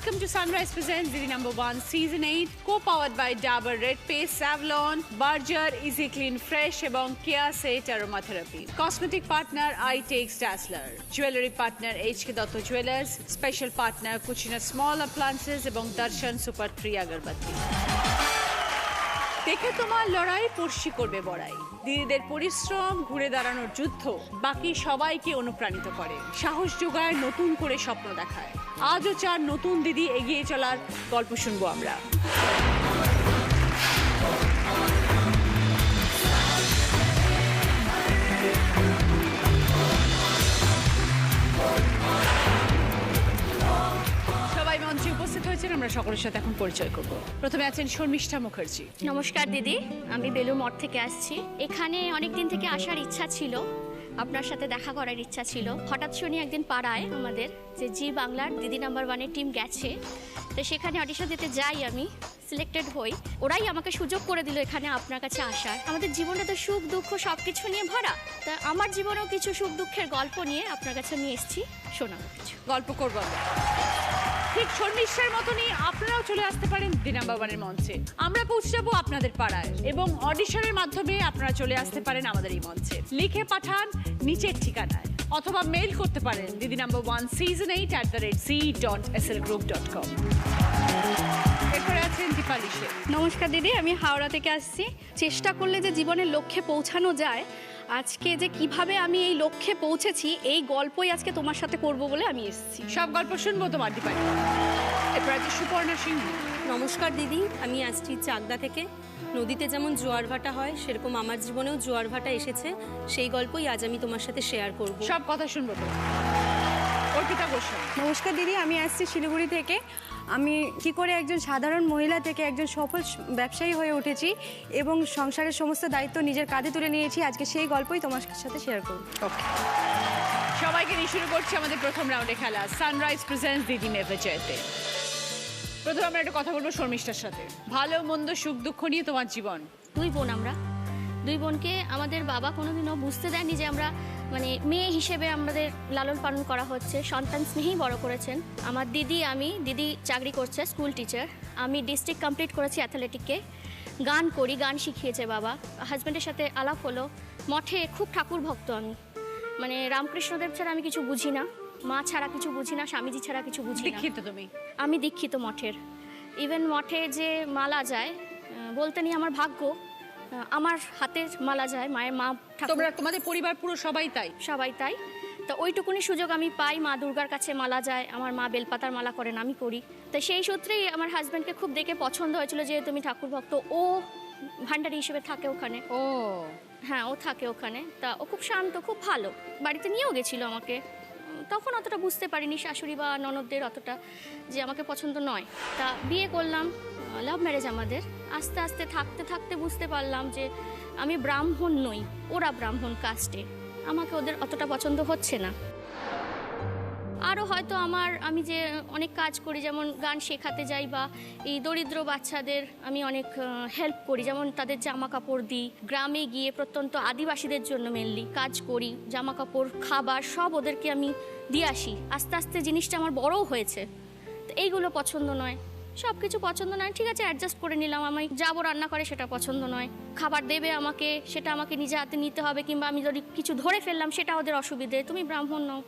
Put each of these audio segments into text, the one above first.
Welcome to Sunrise Presents Didi #1 Season 8, co-powered by Dabur Red Paste, Savlon, Berger, Easy Clean Fresh এবং Kia Set Aromatherapy. Cosmetic partner iTakes Dazzler. Jewelry partner HK Datto Jewelers. Special partner Cucina Small Appliances এবং Darshan Super 3 Agarbatti. দেখে তোমার লড়াই পড়শি করবে বড়াই। দিদিদের পরিশ্রম, ঘুরে দাঁড়ানোর যুদ্ধ বাকি সবাইকে অনুপ্রাণিত করে, সাহস যোগায়, নতুন করে স্বপ্ন দেখায়। আজও চার নতুন দিদি এগিয়ে চলার গল্প শুনবো আমরা। সবাই মঞ্চে উপস্থিত হয়েছেন, আমরা সকলের সাথে এখন পরিচয় করব। প্রথমে আছেন শর্মিষ্ঠা মুখার্জি। নমস্কার দিদি, আমি বেলুর মঠ থেকে আসছি। এখানে অনেকদিন থেকে আসার ইচ্ছা ছিল, আপনার সাথে দেখা করার ইচ্ছা ছিল। হঠাৎ শুনি একদিন পাড়ায় আমাদের যে জি বাংলার দিদি #1-এর টিম গেছে, তো সেখানে অডিশন দিতে যাই, আমি সিলেক্টেড হই। ওরাই আমাকে সুযোগ করে দিল এখানে আপনার কাছে আসার। আমাদের জীবনটা তো সুখ দুঃখ সব কিছু নিয়ে ভরা, তা আমার জীবনেও কিছু সুখ দুঃখের গল্প নিয়ে আপনার কাছে নিয়ে এসেছি, শোনাবো কিছু গল্প করবো। ঠিক শর্মিষ্ঠার মতনই আপনারাও চলে আসতে পারেন দিদি #1-এর মঞ্চে। আমরা পৌঁছে যাবো আপনাদের পাড়ায় এবং অডিশনের মাধ্যমে আপনারা চলে আসতে পারেন আমাদের এই মঞ্চে। লিখে পাঠান নিচের ঠিকানায় অথবা মেইল করতে পারেন didi #1 season8@c.slgroup.com। এরপরে আছেন দীপালি সেন। নমস্কার দিদি, আমি হাওড়া থেকে আসছি। চেষ্টা করলে যে জীবনের লক্ষ্যে পৌঁছানো যায়, আজকে যে কিভাবে আমি এই লক্ষ্যে পৌঁছেছি এই গল্পই আজকে তোমার সাথে করব বলে আমি এসেছি। সব গল্প শুনবো তোমার দীপালি। এরপর আছে সুপর্ণা সিংহ। নমস্কার দিদি, আমি আসছি চাকদা থেকে। নদীতে যেমন জোয়ার ভাটা হয়, সেরকম আমার জীবনেও জোয়ার ভাটা এসেছে, সেই গল্পই আজ আমি তোমার সাথে শেয়ার করব। সব কথা শুনবো তো। অর্পিতা গোস্বামী। নমস্কার দিদি, আমি আসছি শিলিগুড়ি থেকে। আমি কি করে একজন সাধারণ মহিলা থেকে একজন সফল ব্যবসায়ী হয়ে উঠেছি এবং সংসারের সমস্ত দায়িত্ব নিজের কাঁধে তুলে নিয়েছি, আজকে সেই গল্পই তোমার সাথে শেয়ার করব। সবাইকে নিয়ে শুরু করছি আমাদের প্রথম রাউন্ডে খেলা সানরাইজ প্রেজেন্টস দিদি নেভার জয়তে। প্রথমে আমরা একটা কথা বলবো শর্মিষ্ঠার সাথে। ভালো মন্দ সুখ দুঃখ নিয়ে তোমার জীবন। দুই বোন আমরা, দুই বোনকে আমাদের বাবা কোনোদিনও বুঝতে দেয়নি যে আমরা মানে মেয়ে হিসেবে আমাদের লালন পালন করা হচ্ছে, সন্তান স্নেহেই বড় করেছেন। আমার দিদি চাকরি করছে, স্কুল টিচার। আমি ডিস্ট্রিক্ট কমপ্লিট করেছি অ্যাথলেটিকে। গান করি, গান শিখিয়েছে বাবা। হাজব্যান্ডের সাথে আলাপ হলো। মঠে খুব ঠাকুর ভক্ত আমি, মানে রামকৃষ্ণদেব ছাড়া আমি কিছু বুঝি না, মা ছাড়া কিছু বুঝি না, স্বামীজি ছাড়া কিছু বুঝি না। দীক্ষিত তুমি? আমি দীক্ষিত মঠের। ইভেন মঠে যে মালা যায়, বলতে নেই আমার ভাগ্য, আমার হাতের মালা যায় মায়ের মা ঠাকুর। তোমাদের পরিবার পুরো সবাই তাই? সবাই তাই। তো ওইটুকুনি সুযোগ আমি পাই, মা দুর্গার কাছে মালা যায়, আমার মা বেলপাতার মালা করেন, আমি করি। তো সেই সূত্রেই আমার হাজব্যান্ডকে খুব দেখে পছন্দ হয়েছিল, যে তুমি ঠাকুর ভক্ত। ও ভান্ডারি হিসেবে থাকে ওখানে। ও হ্যাঁ, ও থাকে ওখানে। তা ও খুব শান্ত, খুব ভালো। বাড়িতে নিয়েও গেছিলো আমাকে। তখন অতটা বুঝতে পারিনি শাশুড়ি বা ননদদের অতটা যে আমাকে পছন্দ নয়। তা বিয়ে করলাম, লাভ ম্যারেজ আমাদের। আস্তে আস্তে থাকতে থাকতে বুঝতে পারলাম যে আমি ব্রাহ্মণ নই, ওরা ব্রাহ্মণ কাস্টে, আমাকে ওদের অতটা পছন্দ হচ্ছে না। আরও হয়তো আমি যে অনেক কাজ করি, যেমন গান শেখাতে যাই বা এই দরিদ্র বাচ্চাদের আমি অনেক হেল্প করি, যেমন তাদের জামা কাপড় দিই। গ্রামে গিয়ে প্রত্যন্ত আদিবাসীদের জন্য মেনলি কাজ করি, জামা কাপড়, খাবার সব ওদেরকে আমি দিয়ে আসি। আস্তে আস্তে জিনিসটা আমার বড়ও হয়েছে। তো এইগুলো পছন্দ নয়, সব কিছু পছন্দ নয়। ঠিক আছে, অ্যাডজাস্ট করে নিলাম। আমি যাবো রান্না করে, সেটা পছন্দ নয়। খাবার দেবে আমাকে, সেটা আমাকে নিজে হাতে নিতে হবে, কিংবা আমি যদি কিছু ধরে ফেললাম সেটা ওদের অসুবিধে। তুমি ব্রাহ্মণ নও,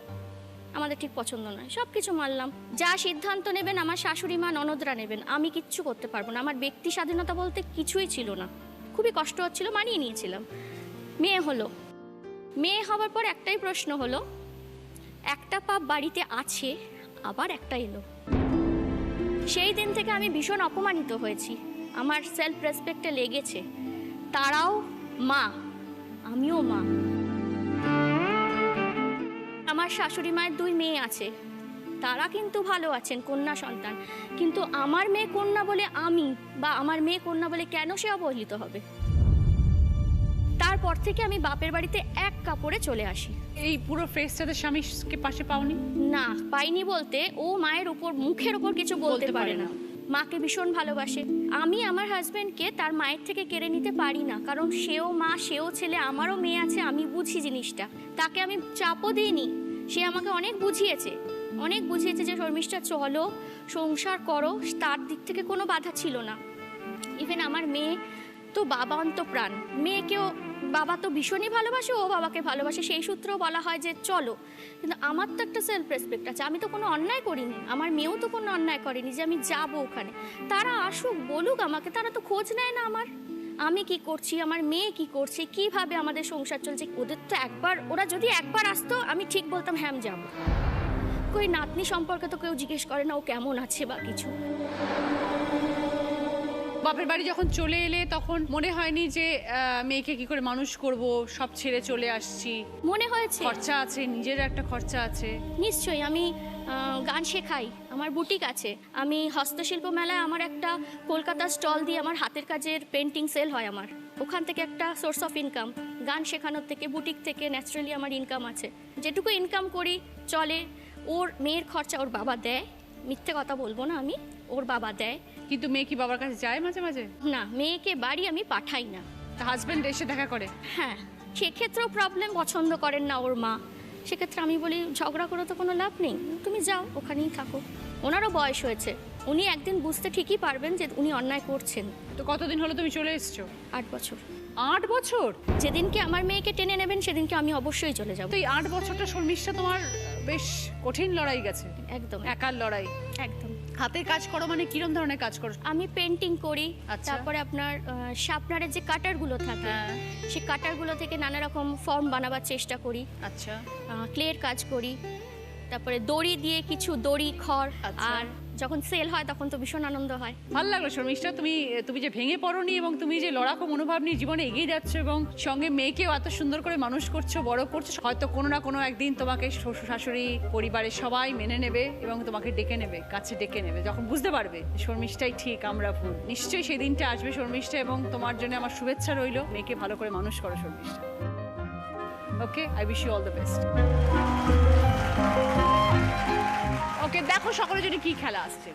আমাদের ঠিক পছন্দ নয়। সব কিছু মানলাম। যা সিদ্ধান্ত নেবেন আমার শাশুড়ি মা ননদরা নেবেন, আমি কিচ্ছু করতে পারবো না। আমার ব্যক্তি স্বাধীনতা বলতে কিছুই ছিল না। খুবই কষ্ট হচ্ছিল, মানিয়ে নিয়েছিলাম। মেয়ে হলো, মেয়ে হওয়ার পর একটাই প্রশ্ন হলো, একটা পাপ বাড়িতে আছে, আবার একটা এলো। সেই দিন থেকে আমি ভীষণ অপমানিত হয়েছি, আমার সেলফ রেসপেক্টে লেগেছে। তারাও মা, আমিও মা। আমার শাশুড়ি মায়ের 2 মেয়ে আছে, তারা কিন্তু ভালো আছেন, কন্যা সন্তান। কিন্তু আমার মেয়ে কন্যা বলে আমি, বা আমার মেয়ে কন্যা বলে কেন সে অবহেলিত হবে? তারপর থেকে আমি বাপের বাড়িতে এক কাপড়ে চলে আসি। এই পুরো ফেসটাতে স্বামীকে পাশে পাওনি? না, পাইনি বলতে ও মায়ের উপর, মুখের উপর কিছু বলতে পারে না। মাকে ভীষণ ভালোবাসে। আমি আমার হাজব্যান্ডকে তার মায়ের থেকে কেড়ে নিতে পারি না, কারণ সেও মা, সেও ছেলে, আমারও মেয়ে আছে। আমি বুঝি জিনিসটা, তাকে আমি চাপও দিইনি। সে আমাকে অনেক বুঝিয়েছে। অনেক বুঝিয়েছে যে শর্মিষ্ঠা চলো, সংসার করো, তার দিক থেকে কোনো বাধা ছিল না। ইভেন আমার মেয়ে তো বাবা অন্তপ্রাণ, মেয়েকেও বাবা তো ভীষণই ভালোবাসে, ও বাবাকে ভালোবাসে, সেই সূত্রেও বলা হয় যে চলো। কিন্তু আমার তো একটা সেলফ রেসপেক্ট আছে, আমি তো কোনো অন্যায় করিনি, আমার মেয়েও তো কোনো অন্যায় করেনি যে আমি যাব ওখানে। তারা আসুক, বলুক আমাকে, তারা তো খোঁজ নেয় না আমার, আমি কি করছি, আমার মেয়ে কি করছে, কিভাবে আমাদের সংসার চলছে। ওদের তো একবার, ওরা যদি একবার আসতো আমি ঠিক বলতাম হ্যাঁ আমি যাবো। কই নাতনি সম্পর্কে তো কেউ জিজ্ঞেস করে না ও কেমন আছে বা কিছু। বাপের বাড়ি যখন চলে এলে তখন মনে হয়নি যে মেয়েকে কি করে মানুষ করব, সব ছেড়ে চলে আসছি? মনে হয়েছে, খরচা আছে, নিজের একটা খরচা আছে। নিশ্চয়ই। আমি গান শেখাই, আমার বুটিক আছে, আমি হস্তশিল্প মেলায় আমার একটা কলকাতা স্টল দিয়ে আমার হাতের কাজের পেন্টিং সেল হয়, আমার ওখান থেকে একটা সোর্স অফ ইনকাম, গান শেখানোর থেকে, বুটিক থেকে ন্যাচারালি আমার ইনকাম আছে। যেটুকু ইনকাম করি চলে। ওর মেয়ের খরচা ওর বাবা দেয়, মিথ্যে কথা বলবো না আমি, ওর বাবা দেয়। কিন্তু মেয়ে কি বাবার কাছে যায় মাঝে মাঝে? না, মেয়েকে বাড়ি আমি পাঠাই না। হাজবেন্ড এসে দেখা করে? হ্যাঁ, সেক্ষেত্রেও প্রবলেম, পছন্দ করেন না ওর মা। সেক্ষেত্রে আমি বলি ঝগড়া করে তো কোনো লাভ নেই, তুমি যাও, ওখানেই থাকো। ওনারও বয়স হয়েছে, উনি একদিন বুঝতে ঠিকই পারবেন যে উনি অন্যায় করছেন। তো কতদিন হলো তুমি চলে এসছো? 8 বছর। 8 বছর? যেদিনকে আমার মেয়েকে টেনে নেবেন সেদিনকে আমি অবশ্যই চলে যাব। তো এই 8 বছরটা শর্মিষ্ঠা তোমার বেশ কঠিন লড়াই গেছে। একদম একার লড়াই। একদম। হাতের কাজ করো মানে কিরম ধরনের কাজ করো? আমি পেন্টিং করি, আচ্ছা। তারপরে আপনার শার্পনারের যে কাটারগুলো থাকে, হ্যাঁ। সেই কাটারগুলো থেকে নানা রকম ফর্ম বানাবার চেষ্টা করি। আচ্ছা। ক্লের কাজ করি, তারপরে দড়ি দিয়ে কিছু দড়ি, খড়। আচ্ছা। আর যখন সেল হয় তখন তো ভীষণ আনন্দ হয়। ভালো লাগলো শর্মিষ্ঠা, তুমি যে ভেঙে পড়োনি এবং তুমি যে লড়াকু মনোভাব নিয়ে জীবনে এগিয়ে যাচ্ছ এবং সঙ্গে মেয়েকেও এত সুন্দর করে মানুষ করছো, বড় করছো। হয়তো কোনো না কোনো একদিন তোমাকে শ্বশুর শাশুড়ি পরিবারের সবাই মেনে নেবে এবং তোমাকে ডেকে নেবে, কাছে ডেকে নেবে, যখন বুঝতে পারবে শর্মিষ্ঠাই ঠিক, আমরা ভুল। নিশ্চয়ই সেই দিনটা আসবে শর্মিষ্ঠা, এবং তোমার জন্য আমার শুভেচ্ছা রইল। মেয়েকে ভালো করে মানুষ করো Sharmistha. Okay, I wish you all the best. Okay, দেখো সকলের জন্য কি খেলা আসছে।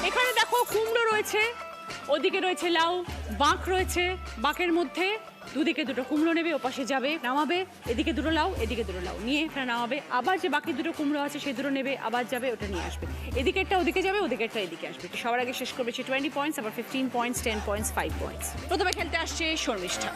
এখানে দেখো কুমড়ো রয়েছে, ওদিকে রয়েছে লাউ, বাঁক রয়েছে, বাঁকের মধ্যে দুদিকে দুটো কুমড়ো নেবে, ওপাশে যাবে, নামাবে, এদিকে দুটো লাউ, এদিকে দুটো লাউ নিয়ে এখানে নামাবে, আবার যে বাকি দুটো কুমড়ো আছে সেই দুটো নেবে, আবার যাবে, ওটা নিয়ে আসবে, এদিকে একটা ওদিকে যাবে, ওদিকে একটা এদিকে আসবে। তো সবার আগে শেষ করবে সে 20 পয়েন্টস, আবার 15 পয়েন্টস, 10 পয়েন্টস, 5 পয়েন্টস। প্রথমে খেলতে আসছে শর্মিষ্ঠা।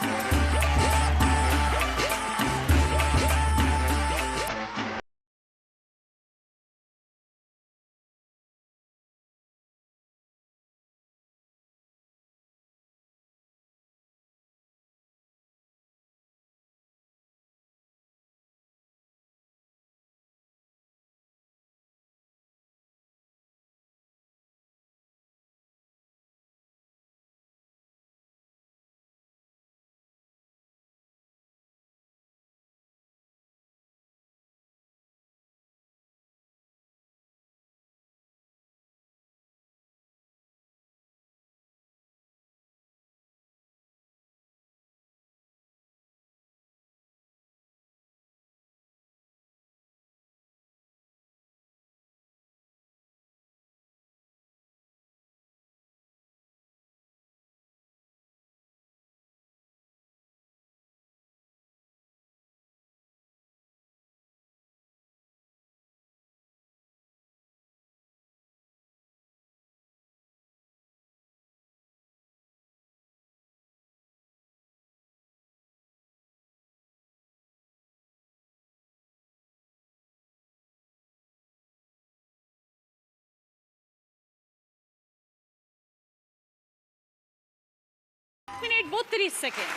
Minute 32 second.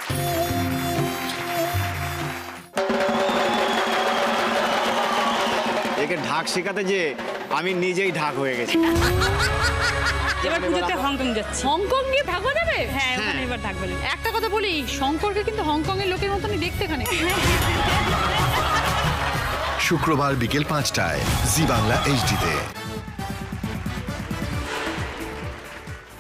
একে ঢাক শেখাতে যে আমি নিজেই ঢাক হয়ে গেছি। এবার পুজোতে হংকং যাচ্ছি। হংকং নিয়ে ভাগো যাবে? হ্যাঁ, ওখানে এবার ঢাক বলে। একটা কথা বলি, শঙ্করকে কিন্তু হংকং এর লোকের মতনই দেখতে এখানে। শুক্রবার বিকেল 5টায় জি বাংলা এইচডিতে।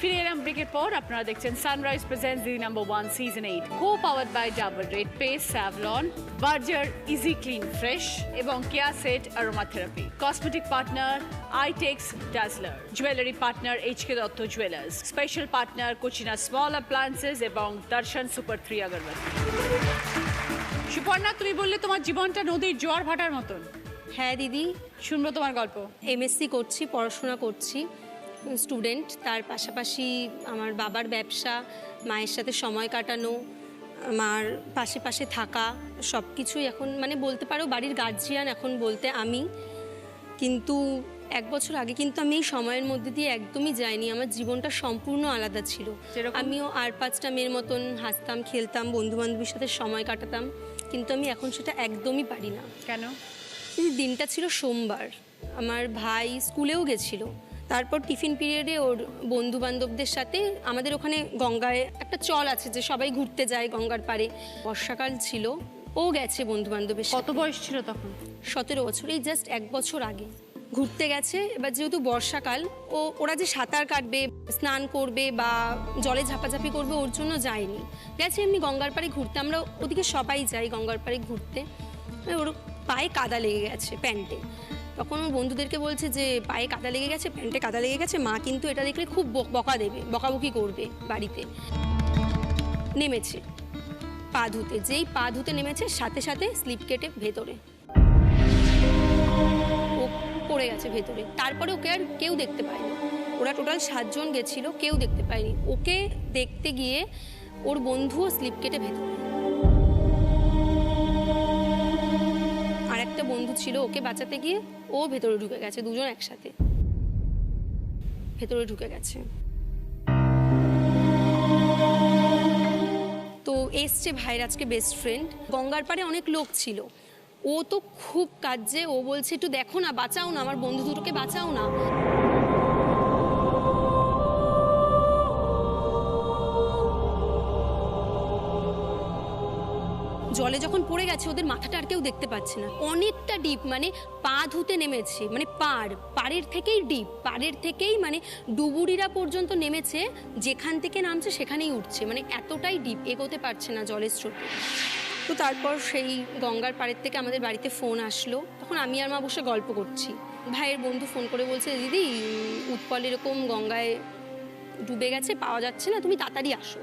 ফিরে এলাম ব্রেকের পর। আপনারা দেখছেন Sunrise presents the number 1 season 8, co powered by Dabur red paste Savlon, Berger easy clean fresh এবং Keya Seth aromatherapy. Cosmetic partner Eyetex Dazzler, jewellery partner H K Dutta jewellers, special partner Kutchina small appliances এবং দর্শন সুপার 3 আগরবাতি। সুপর্ণা, তুমি বললে তোমার জীবনটা নদীর জোয়ার ভাটার মতন। হ্যাঁ দিদি, শুনবো তোমার গল্প। এমএসসি করছি, পড়াশোনা করছি, স্টুডেন্ট। তার পাশাপাশি আমার বাবার ব্যবসা, মায়ের সাথে সময় কাটানো, আমার পাশে পাশে থাকা, সব কিছুই এখন মানে বলতে পারো বাড়ির গার্জিয়ান এখন বলতে আমি। কিন্তু 1 বছর আগে কিন্তু আমি এই সময়ের মধ্যে দিয়ে একদমই যাইনি। আমার জীবনটা সম্পূর্ণ আলাদা ছিল। যেরকম? আমিও আর 5টা মেয়ের মতন হাসতাম, খেলতাম, বন্ধুবান্ধবীর সাথে সময় কাটাতাম, কিন্তু আমি এখন সেটা একদমই পারি না। কেন? এই দিনটা ছিল সোমবার, আমার ভাই স্কুলেও গেছিল। তারপর টিফিন পিরিয়ডে ওর বন্ধু বান্ধবদের সাথে আমাদের ওখানে গঙ্গায় একটা চল আছে যে সবাই ঘুরতে যায় গঙ্গার পাড়ে। বর্ষাকাল ছিল, ও গেছে বন্ধু বান্ধবের কত বয়স ছিল তখন? 17 বছর, এই জাস্ট 1 বছর আগে ঘুরতে গেছে। এবার যেহেতু বর্ষাকাল, ওরা যে সাঁতার কাটবে, স্নান করবে বা জলে ঝাপাঝাপি করবে ওর জন্য যায়নি, গেছে এমনি গঙ্গার পাড়ে ঘুরতে। আমরা ওদিকে সবাই যাই গঙ্গার পাড়ে ঘুরতে। ওর পায়ে কাদা লেগে গেছে, প্যান্টে। তখন ওর বন্ধুদেরকে বলছে যে পায়ে কাদা লেগে গেছে, প্যান্টে কাদা লেগে গেছে, মা কিন্তু এটা দেখলে খুব বকা দেবে, বকাবকি করবে বাড়িতে। নেমেছে পা ধুতে, যেই পা ধুতে নেমেছে সাথে সাথে স্লিপ কেটে ভেতরে ও পড়ে গেছে ভেতরে। তারপরে ওকে আর কেউ দেখতে পায়নি। ওরা টোটাল 7 জন গেছিল, কেউ দেখতে পায়নি। ওকে দেখতে গিয়ে ওর বন্ধুও স্লিপ কেটে ভেতরে। আর একটা বন্ধু ছিল, ওকে বাঁচাতে গিয়ে ও ভেতরে ঢুকে গেছে। 2 জন একসাথে ভেতরে ঢুকে গেছে। তো এসছে ভাইয়ের আজকে বেস্ট ফ্রেন্ড। গঙ্গার পাড়ে অনেক লোক ছিল, ও তো খুব কাঁদছে। ও বলছে একটু দেখো না, বাঁচাও না, আমার বন্ধু দুটোকে বাঁচাও না। জলে যখন পড়ে গেছে ওদের মাথাটা আর কেউ দেখতে পাচ্ছে না। অনেকটা ডিপ, মানে পা ধুতে নেমেছে, মানে পাড়ের থেকেই ডিপ, পাড়ের থেকেই মানে ডুবুরিরা পর্যন্ত নেমেছে, যেখান থেকে নামছে সেখানেই উঠছে, মানে এতটাই ডিপ, এগোতে পারছে না জলের স্রোতে। তো তারপর সেই গঙ্গার পাড়ের থেকে আমাদের বাড়িতে ফোন আসলো। তখন আমি আর মা বসে গল্প করছি। ভাইয়ের বন্ধু ফোন করে বলছে, দিদি উৎপল এরকম গঙ্গায় ডুবে গেছে, পাওয়া যাচ্ছে না, তুমি তাড়াতাড়ি আসো।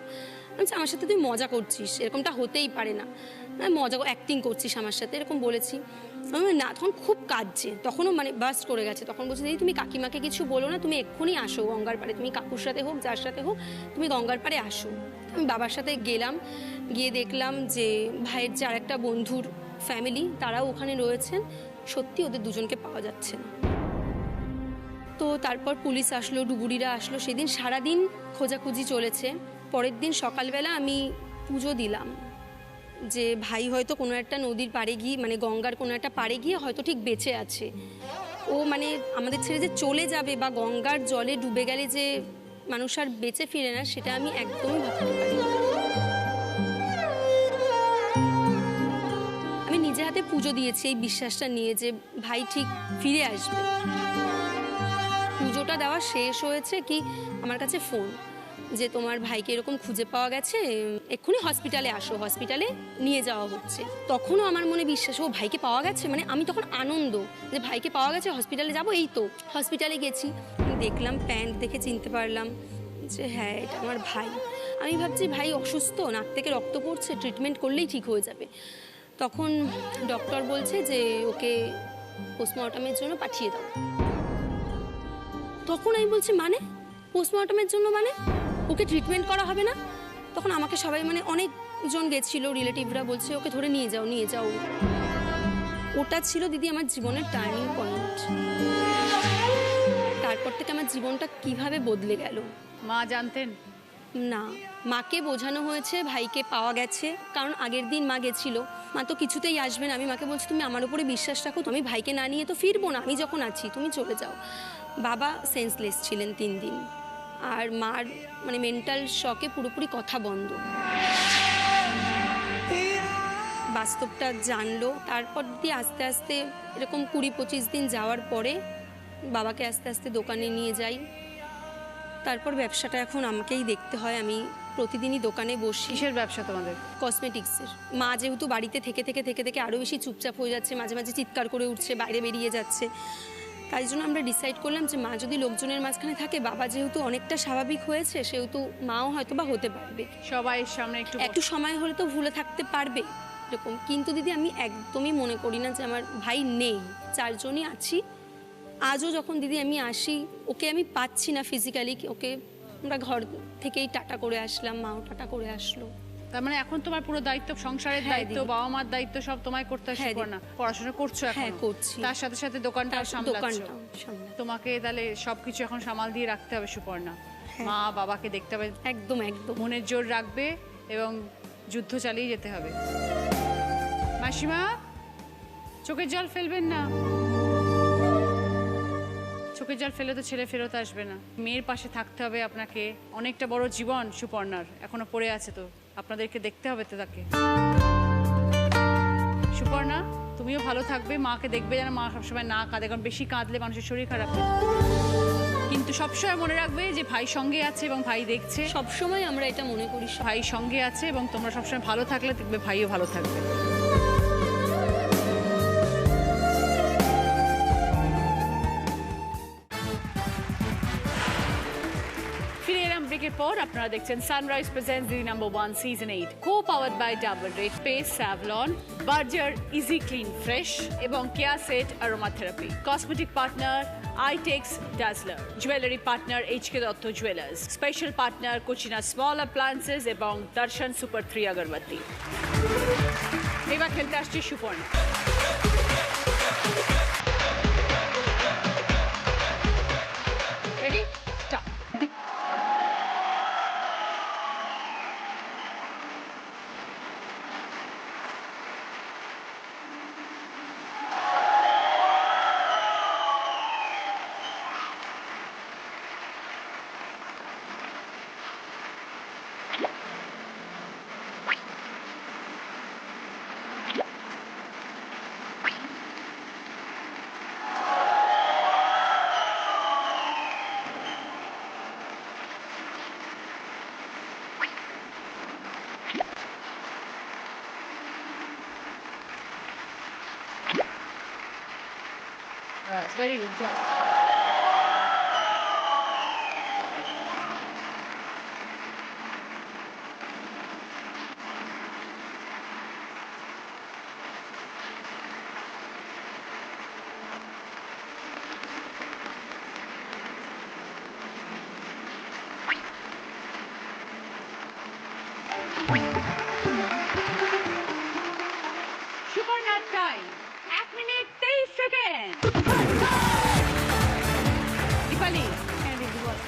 বলছে আমার সাথে তুই মজা করছিস, এরকমটা হতেই পারে না, মজা অ্যাক্টিং করছিস আমার সাথে, এরকম বলেছি। না, তখন খুব কাঁদছে, তখনও মানে বাস্ট করে গেছে। তখন বলছে, দিদি তুমি কাকিমাকে কিছু বলো না, তুমি এক্ষুনি আসো গঙ্গার পাড়ে, তুমি কাকুর সাথে হোক যার সাথে হোক তুমি গঙ্গার পাড়ে আসো। আমি বাবার সাথে গেলাম, গিয়ে দেখলাম যে ভাইয়ের যে আরেকটা বন্ধুর ফ্যামিলি তারাও ওখানে রয়েছেন। সত্যি ওদের দুজনকে পাওয়া যাচ্ছে না। তো তারপর পুলিশ আসলো, ডুবুরিরা আসলো। সেদিন সারাদিন খোঁজাখুঁজি চলেছে। পরের দিন সকালবেলা আমি পুজো দিলাম যে ভাই হয়তো কোনো একটা নদীর পাড়ে গিয়ে, মানে গঙ্গার কোনো একটা পাড়ে গিয়ে হয়তো ঠিক বেঁচে আছে। ও মানে আমাদের ছেড়ে যে চলে যাবে বা গঙ্গার জলে ডুবে গেলে যে মানুষ আর বেঁচে ফিরে না, সেটা আমি একদমই ভাবতে পারি না। আমি নিজে হাতে পুজো দিয়েছি এই বিশ্বাসটা নিয়ে যে ভাই ঠিক ফিরে আসবে। পুজোটা দেওয়া শেষ হয়েছে কি আমার কাছে ফোন যে তোমার ভাইকে এরকম খুঁজে পাওয়া গেছে, এক্ষুনি হসপিটালে আসো, হসপিটালে নিয়ে যাওয়া হচ্ছে। তখনও আমার মনে বিশ্বাস, ও ভাইকে পাওয়া গেছে, মানে আমি তখন আনন্দ যে ভাইকে পাওয়া গেছে, হসপিটালে যাব। এই তো হসপিটালে গেছি, দেখলাম প্যান্ট দেখে চিনতে পারলাম যে হ্যাঁ এটা আমার ভাই। আমি ভাবছি ভাই অসুস্থ, নাক থেকে রক্ত পড়ছে, ট্রিটমেন্ট করলেই ঠিক হয়ে যাবে। তখন ডক্টর বলছে যে ওকে পোস্টমর্টমের জন্য পাঠিয়ে দাও। তখন আমি বলছি মানে পোস্টমর্টমের জন্য, মানে ওকে ট্রিটমেন্ট করা হবে না? তখন আমাকে সবাই মানে অনেকজন গেছিল, রিলেটিভরা বলছে ওকে ধরে নিয়ে যাও, নিয়ে যাও। ওটা ছিল দিদি আমার জীবনের টার্নিং পয়েন্ট। তারপর থেকে আমার জীবনটা কিভাবে বদলে গেল। মা জানতেন না, মাকে বোঝানো হয়েছে ভাইকে পাওয়া গেছে, কারণ আগের দিন মা গেছিল। মা তো কিছুতেই আসবে না। আমি মাকে বলছি তুমি আমার উপরে বিশ্বাস রাখো, তুমি ভাইকে না নিয়ে তো ফিরবো না, আমি যখন আছি তুমি চলে যাও। বাবা সেন্সলেস ছিলেন 3 দিন, আর মার মানে মেন্টাল শকে পুরোপুরি কথা বন্ধ। বাস্তবটা জানলো। তারপর দিয়ে আস্তে আস্তে এরকম 20-25 দিন যাওয়ার পরে বাবাকে আস্তে আস্তে দোকানে নিয়ে যাই। তারপর ব্যবসাটা এখন আমাকেই দেখতে হয়। আমি প্রতিদিনই দোকানে বসি। কিসের ব্যবসা তোমাদের? কসমেটিক্সের। মা যেহেতু বাড়িতে থেকে থেকে থেকে থেকে আরও বেশি চুপচাপ হয়ে যাচ্ছে, মাঝে মাঝে চিৎকার করে উঠছে, বাইরে বেরিয়ে যাচ্ছে, তাই জন্য আমরা ডিসাইড করলাম যে মা যদি লোকজনের মাঝখানে থাকে, বাবা যেহেতু অনেকটা স্বাভাবিক হয়েছে, সেহেতু মাও হয়তো বা হতে পারবে। সবাই সামনে একটু সময় হলে তো ভুলে থাকতে পারবে, এরকম। কিন্তু দিদি আমি একদমই মনে করি না যে আমার ভাই নেই, 4 জনই আছি। আজও যখন দিদি আমি আসি, ওকে আমি পাচ্ছি না ফিজিক্যালি, ওকে আমরা ঘর থেকেই টাটা করে আসলাম, মাও টাটা করে আসলো। তার মানে এখন তোমার পুরো দায়িত্ব, সংসারের হ্যাঁ, দায়িত্ব, দিদি। বাবা মার দায়িত্ব সব তোমায় করতে হয়, হ্যাঁ, সুপর্ণা। পড়াশোনা করছো এখন? হ্যাঁ, করছি। তার সাথে সাথে দোকানটাও সামলাচ্ছো। দোকানটাও সামলাচ্ছি। তোমাকে তাহলে সবকিছু এখন সামাল দিয়ে রাখতে হবে সুপর্ণা। মা বাবাকে দেখতে হবে, একদম একদম। মনের জোর রাখবে এবং যুদ্ধ চালিয়ে যেতে হবে। মাসিমা, চোখের জল ফেলবেন না। চোখের জল ফেলে তো ছেলে ফেরত আসবে না। মেয়ের পাশে থাকতে হবে আপনাকে। অনেকটা বড় জীবন সুপর্ণার এখনো পড়ে আছে, তো আপনাদেরকে দেখতে হবে তো তাকে। সুপর্ণা, তুমিও ভালো থাকবে, মাকে দেখবে যেন মা সবসময় না কাঁদে, কারণ বেশি কাঁদলে মানুষের শরীর খারাপ হয়। কিন্তু সবসময় মনে রাখবে যে ভাই সঙ্গে আছে এবং ভাই দেখছে। সবসময় আমরা এটা মনে করি। ভাই সঙ্গে আছে এবং তোমরা সবসময় ভালো থাকলে দেখবে ভাইও ভালো থাকবে। ফিরে এলাম ব্রেকের পর। আপনারা দেখছেন Sunrise presents Didi number 1 season 8, co powered by double red paste Savlon, Berger easy clean fresh এবং Keya Seth aroma therapy. Cosmetic partner Eyetex Dazzler, jewellery partner H K Dutta jewellers, special partner Kutchina small appliances এবং দর্শন সুপার 3 আগরবাতি। এবার খেলতে আসছি Suparna. Ready, start. Very good job. Suparna's time, 1 minute 23 seconds. Dipali,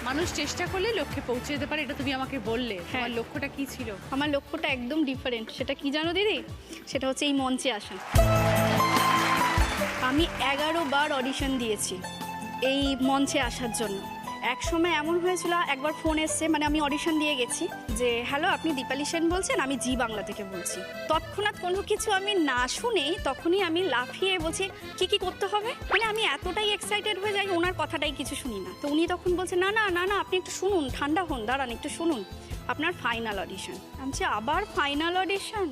মানুষ চেষ্টা করলে লক্ষ্যে পৌঁছে যেতে পারে, এটা তুমি আমাকে বললে। তোমার লক্ষ্যটা কি ছিল? আমার লক্ষ্যটা একদম ডিফারেন্ট। সেটা কি জানো দিদি? সেটা হচ্ছে এই মঞ্চে আসা। আমি 11 বার অডিশন দিয়েছি এই মঞ্চে আসার জন্য। এক সময় এমন হয়েছিল, একবার ফোন এসছে, মানে আমি অডিশন দিয়ে গেছি, যে হ্যালো আপনি দীপালি সেন বলছেন, আমি জি বাংলা থেকে বলছি। তৎক্ষণাৎ কোনো কিছু আমি না শুনেই তখনই আমি লাফিয়ে বলছি কি কি করতে হবে, মানে আমি এতটাই এক্সাইটেড হয়ে যাই, ওনার কথাটাই কিছু শুনি না। তো উনি তখন বলছে না না না না আপনি একটু শুনুন, ঠান্ডা হন, দাঁড়ান একটু শুনুন, আপনার ফাইনাল অডিশন। আমি আবার ফাইনাল অডিশন?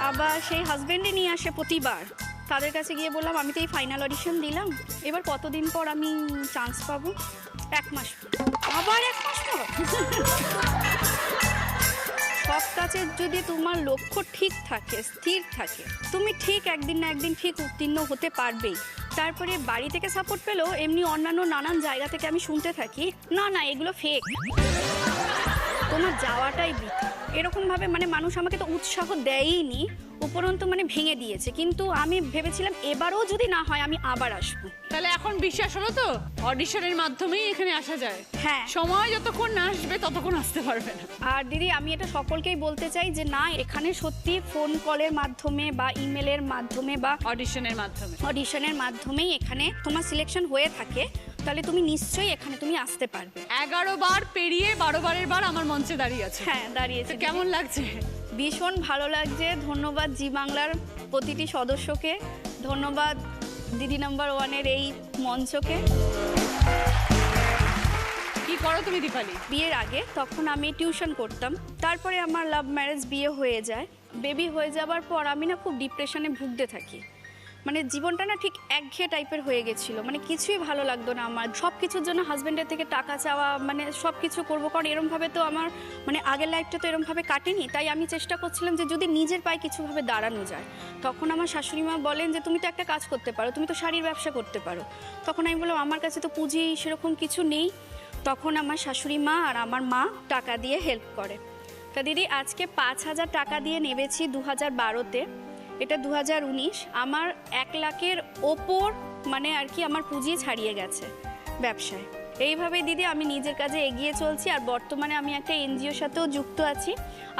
আবার সেই হাজব্যান্ডে নিয়ে আসে প্রতিবার। তাদের কাছে গিয়ে বললাম আমি তো এই ফাইনাল অডিশন দিলাম, এবার কতদিন পর আমি চান্স পাবো? 1 মাস। আবার 1 মাস পর? সব কাজের যদি তোমার লক্ষ্য ঠিক থাকে, স্থির থাকে, তুমি ঠিক একদিন না একদিন ঠিক উত্তীর্ণ হতে পারবেই। তারপরে বাড়ি থেকে সাপোর্ট পেলেও এমনি অন্যান্য নানান জায়গা থেকে আমি শুনতে থাকি না না এগুলো ফেক, তোমার যাওয়াটাই বৃথা। এরকমভাবে মানে মানুষ আমাকে তো উৎসাহ দেয়ইনি, উপরন্তু মানে ভেঙে দিয়েছে। কিন্তু আমি ভেবেছিলাম এবারও যদি না হয় আমি আবার আসবো। তাহলে এখন বিশ্বাস হলো তো অডিশনের মাধ্যমেই এখানে আসা যায়? হ্যাঁ। সময় যতক্ষণ না আসবে ততক্ষণ আসতে পারবে না। আর দিদি আমি এটা সকলকেই বলতে চাই যে না, এখানে সত্যি ফোন কলের মাধ্যমে বা ইমেলের মাধ্যমে বা অডিশনের মাধ্যমেই এখানে তোমার সিলেকশন হয়ে থাকে, তাহলে তুমি নিশ্চয়ই এখানে তুমি আসতে পারবে। 11 বার পেরিয়ে 12 বারের বার আমার মঞ্চে দাঁড়িয়ে আছে। হ্যাঁ দাঁড়িয়েছে। কেমন লাগছে? ভীষণ ভালো লাগছে। ধন্যবাদ জি বাংলার প্রতিটি সদস্যকে, ধন্যবাদ দিদি নাম্বার 1-এর এই মঞ্চকে। কি করো তুমি দীপালি? বিয়ের আগে তখন আমি টিউশন করতাম, তারপরে আমার লাভ ম্যারেজ বিয়ে হয়ে যায়। বেবি হয়ে যাবার পর আমি না খুব ডিপ্রেশনে ভুগতে থাকি। মানে জীবনটা না ঠিক একঘেয়ে টাইপের হয়ে গেছিলো, মানে কিছুই ভালো লাগতো না আমার। সব কিছুর জন্য হাজব্যান্ডের থেকে টাকা চাওয়া, মানে সব কিছু করবো, কারণ এরমভাবে তো আমার মানে আগের লাইফটা তো এরমভাবে কাটেনি। তাই আমি চেষ্টা করছিলাম যে যদি নিজের পায়ে কিছুভাবে দাঁড়ানো যায়। তখন আমার শাশুড়ি মা বলেন যে তুমি তো একটা কাজ করতে পারো, তুমি তো শাড়ির ব্যবসা করতে পারো। তখন আমি বললাম আমার কাছে তো পুঁজি সেরকম কিছু নেই। তখন আমার শাশুড়ি মা আর আমার মা টাকা দিয়ে হেল্প করে। তা দিদি আজকে 5,000 টাকা দিয়ে নেবেছি 2012-তে, এটা 2019। আমার 1 লাখের ওপর মানে আর কি আমার পুঁজি ছাড়িয়ে গেছে ব্যবসায়। এইভাবে দিদি আমি নিজের কাজে এগিয়ে চলছি। আর বর্তমানে আমি একটা এনজিওর সাথেও যুক্ত আছি।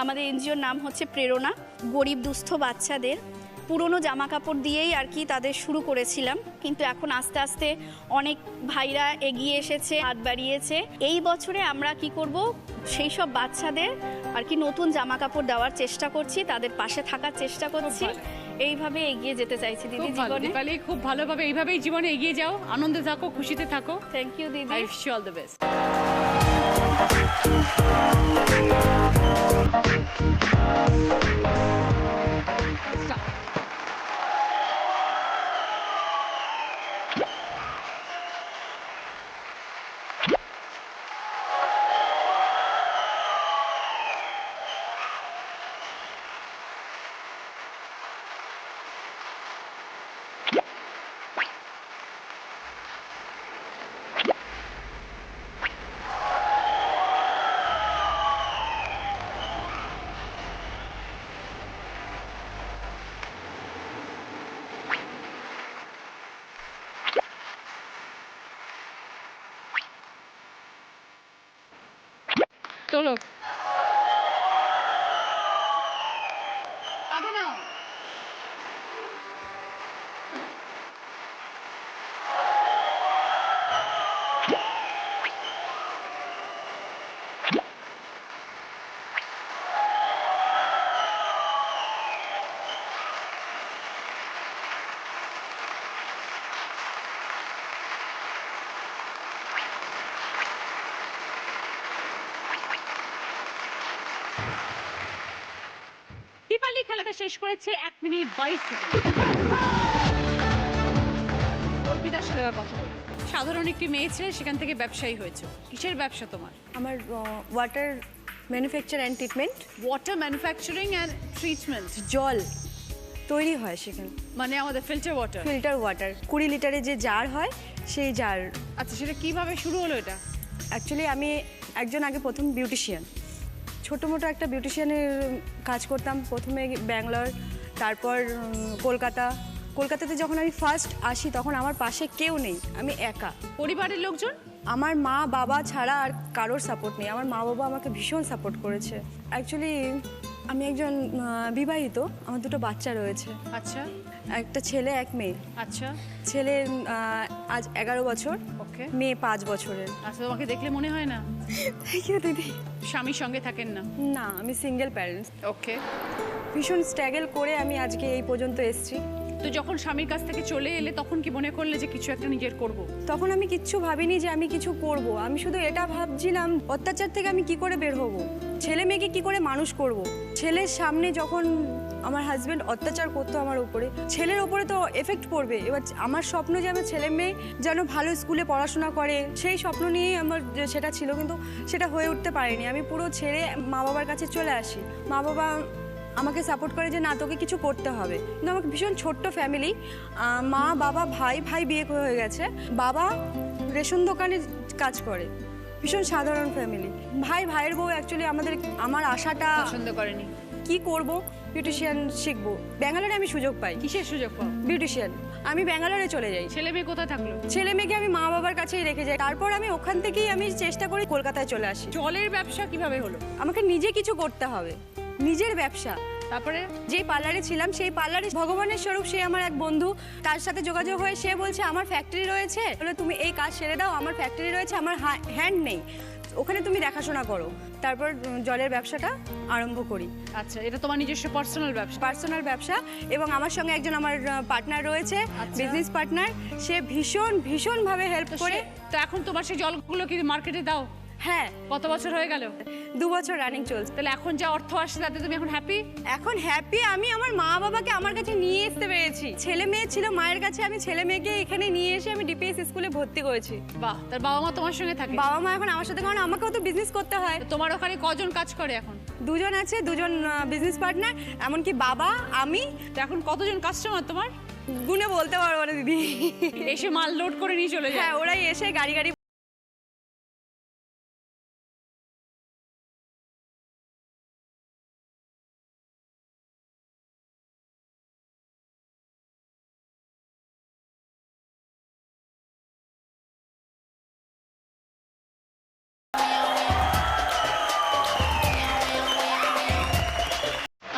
আমাদের এনজিওর নাম হচ্ছে প্রেরণা। গরিব দুস্থ বাচ্চাদের পুরনো জামা কাপড় দিয়েই আর কি তাদের শুরু করেছিলাম, কিন্তু এখন আস্তে আস্তে অনেক ভাইরা এগিয়ে এসেছে, হাত বাড়িয়েছে। এই বছরে আমরা কি করব, সেই সব বাচ্চাদের আর কি নতুন জামা কাপড় দেওয়ার চেষ্টা করছি, তাদের পাশে থাকার চেষ্টা করছি। এইভাবে এগিয়ে যেতে চাইছি দিদি জীবনে। দীপালি, খুব ভালোভাবে এইভাবেই জীবনে এগিয়ে যাও, আনন্দে থাকো, খুশিতে থাকো। থ্যাংক ইউ দিদি। I wish you all the best. চলো দীপালি খেলাটা শেষ করেছে 1 মিনিট 22 সেকেন্ড। অর্পিতার সাথে কথা বলি। সাধারণ একটি মেয়ে ছেলে, সেখান থেকে ব্যবসায়ী হয়েছে। কিসের ব্যবসা তোমার? আমার water manufacture and treatment. Water manufacturing and treatment, জল তৈরি হয় সেখানে, মানে আমাদের ফিল্টার ওয়াটার। ফিল্টার ওয়াটার 20 লিটারের যে জার হয় সেই জার। আচ্ছা, সেটা কিভাবে শুরু হলো এটা? অ্যাকচুয়ালি আমি একজন আগে প্রথম বিউটিশিয়ান, ছোটো মোটো একটা বিউটিশিয়ানের কাজ করতাম। প্রথমে ব্যাঙ্গালোর, তারপর কলকাতাতে যখন আমি ফার্স্ট আসি তখন আমার পাশে কেউ নেই, আমি একা। পরিবারের লোকজন? আমার মা বাবা ছাড়া আর কারোর সাপোর্ট নেই। আমার মা বাবা আমাকে ভীষণ সাপোর্ট করেছে। অ্যাকচুয়ালি আমি একজন বিবাহিত, আমার 2টো বাচ্চা রয়েছে। আচ্ছা, একটা ছেলে এক মেয়ে। আচ্ছা। ছেলে আজ 11 বছর, ওকে। মেয়ে 5 বছরের। আচ্ছা, তোমাকে দেখলে মনে হয় না? থ্যাংক ইউ দিদি। স্বামীর সঙ্গে থাকেন না? না, আমি সিঙ্গেল প্যারেন্টস। ওকে। ভীষণ স্ট্রাগল করে আমি আজকে এই পর্যন্ত এসেছি। তো যখন স্বামীর কাছ থেকে চলে এলে তখন কি মনে করলে যে কিছু একটা নিজের করব? তখন আমি কিচ্ছু ভাবিনি যে আমি কিছু করব। আমি শুধু এটা ভাবছিলাম অত্যাচার থেকে আমি কি করে বের হব, ছেলে মেয়েকে কি করে মানুষ করব। ছেলের সামনে যখন আমার হাজব্যান্ড অত্যাচার করতো আমার উপরে, ছেলের ওপরে তো এফেক্ট পড়বে। এবার আমার স্বপ্ন যে আমার ছেলে মেয়ে যেন ভালো স্কুলে পড়াশোনা করে, সেই স্বপ্ন নিয়েই আমার সেটা ছিল, কিন্তু সেটা হয়ে উঠতে পারেনি। আমি পুরো ছেড়ে মা বাবার কাছে চলে আসি। মা বাবা আমাকে সাপোর্ট করে যে না তোকে কিছু করতে হবে, কিন্তু আমাকে ভীষণ ছোট্ট ফ্যামিলি, মা বাবা ভাই বিয়ে হয়ে গেছে, বাবা রেশন দোকানে কাজ করে, ভীষণ সাধারণ ফ্যামিলি। ভাইয়ের বউ অ্যাকচুয়ালি আমার আশাটা পছন্দ করেনি। কি করব, বিউটিশিয়ান শিখবো। ব্যাঙ্গালোরে আমি সুযোগ পাই। কিসের সুযোগ পাও? বিউটিশিয়ান। আমি ব্যাঙ্গালোরে চলে যাই। ছেলে মেয়ে কোথায় থাকলো? ছেলে মেয়েকে আমি মা বাবার কাছেই রেখে যাই। তারপর আমি ওখান থেকেই আমি চেষ্টা করি কলকাতায় চলে আসি। জলের ব্যবসা কিভাবে হলো? আমাকে নিজে কিছু করতে হবে, নিজের ব্যবসা। তারপরে যেই পার্লারে ছিলাম সেই পার্লারে ভগবানের স্বরূপ সে আমার এক বন্ধু, তার সাথে যোগাযোগ হয়ে সে বলছে আমার ফ্যাক্টরি রয়েছে, বলে তুমি এই কাজ সেরে দাও, আমার ফ্যাক্টরি রয়েছে, আমার হ্যান্ড নেই, ওখানে তুমি দেখাশোনা করো। তারপর জলের ব্যবসাটা আরম্ভ করি। আচ্ছা, এটা তোমার নিজস্ব পার্সোনাল ব্যবসা? এবং আমার সঙ্গে একজন আমার পার্টনার রয়েছে, বিজনেস পার্টনার। সে ভীষণভাবে হেল্প করে। তো এখন তোমার সেই জলগুলো কি মার্কেটে দাও? হ্যাঁ, কত বছর হয়ে গেল? 2 বছর রানিং চলছে। তাহলে এখন যা অর্থ আসছে তাতে তুমি এখন হ্যাপি? এখন হ্যাপি, আমি আমার মা বাবাকে আমার কাছে নিয়ে আসতে পেরেছি। ছেলে মেয়ে ছিল মায়ের কাছে, আমি ছেলে মেয়েকে এখানে নিয়ে এসে আমি ডিপিএস স্কুলে ভর্তি করেছি। বাহ, তার বাবা মা তোমার সঙ্গে থাকে? বাবা মা এখন আমার সাথে, কারণ আমাকেও তো বিজনেস করতে হয়। তোমার ওখানে কজন কাজ করে এখন? 2 জন আছে, 2 জন বিজনেস পার্টনার, এমনকি বাবা, আমি। তো এখন কতজন কাস্টমার তোমার? গুনে বলতে পারবো না দিদি। এসে মাল লোড করে নিয়ে চলে যায়? হ্যাঁ, ওরাই এসে গাড়ি গাড়ি।